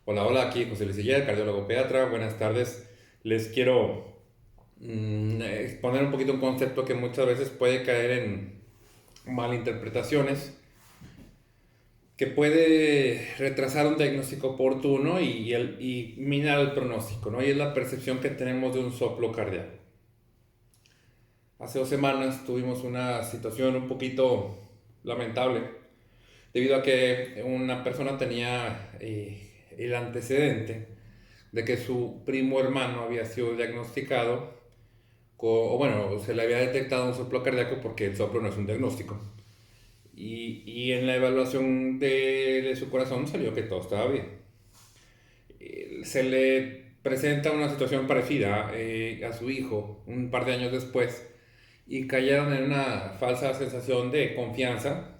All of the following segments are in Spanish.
Hola, hola, aquí José Luis Siller, cardiólogo pediatra. Buenas tardes. Les quiero exponer un poquito un concepto que muchas veces puede caer en malinterpretaciones, que puede retrasar un diagnóstico oportuno y minar el pronóstico, ¿no? Y es la percepción que tenemos de un soplo cardíaco. Hace 2 semanas tuvimos una situación un poquito lamentable, debido a que una persona tenía el antecedente de que su primo hermano había sido diagnosticado, o bueno, se le había detectado un soplo cardíaco porque el soplo no es un diagnóstico. Y en la evaluación de su corazón salió que todo estaba bien. Se le presenta una situación parecida a su hijo un par de años después y cayeron en una falsa sensación de confianza,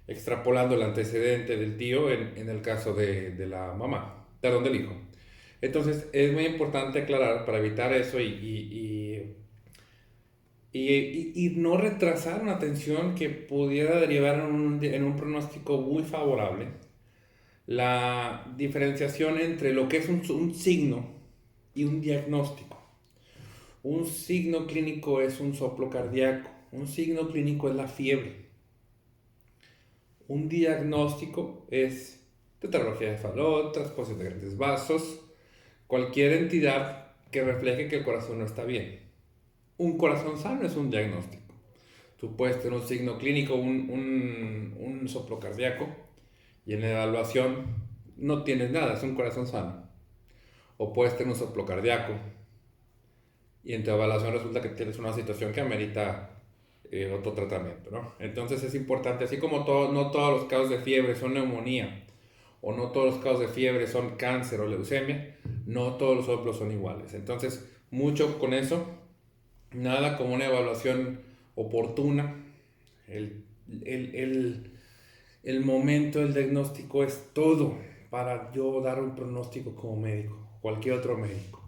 extrapolando el antecedente del tío en el caso de la mamá, perdón, del hijo. Entonces es muy importante aclarar para evitar eso y no retrasar una atención que pudiera derivar en un pronóstico muy favorable. La diferenciación entre lo que es un signo y un diagnóstico. Un signo clínico es un soplo cardíaco, un signo clínico es la fiebre. Un diagnóstico es tetralogía de Fallot, trasposición de grandes vasos, cualquier entidad que refleje que el corazón no está bien. Un corazón sano es un diagnóstico. Tú puedes tener un signo clínico, un soplo cardíaco, y en la evaluación no tienes nada, es un corazón sano. O puedes tener un soplo cardíaco, y en tu evaluación resulta que tienes una situación que amerita otro tratamiento, ¿no? Entonces es importante, así como no todos los casos de fiebre son neumonía, o no todos los casos de fiebre son cáncer o leucemia, no todos los soplos son iguales. Entonces, mucho con eso, nada como una evaluación oportuna. El, el, el, el momento del diagnóstico es todo para yo dar un pronóstico como médico, cualquier otro médico.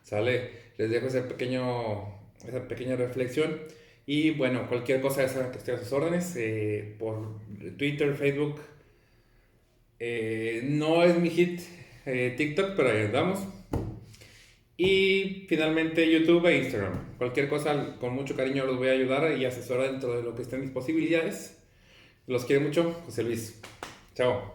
¿Sale? Les dejo esa pequeña reflexión. Y bueno, cualquier cosa ya saben que estoy a sus órdenes por Twitter, Facebook. No es mi hit TikTok, pero ahí andamos. Y finalmente YouTube e Instagram. Cualquier cosa, con mucho cariño los voy a ayudar y asesorar dentro de lo que estén mis posibilidades. Los quiero mucho, José Luis. Chao.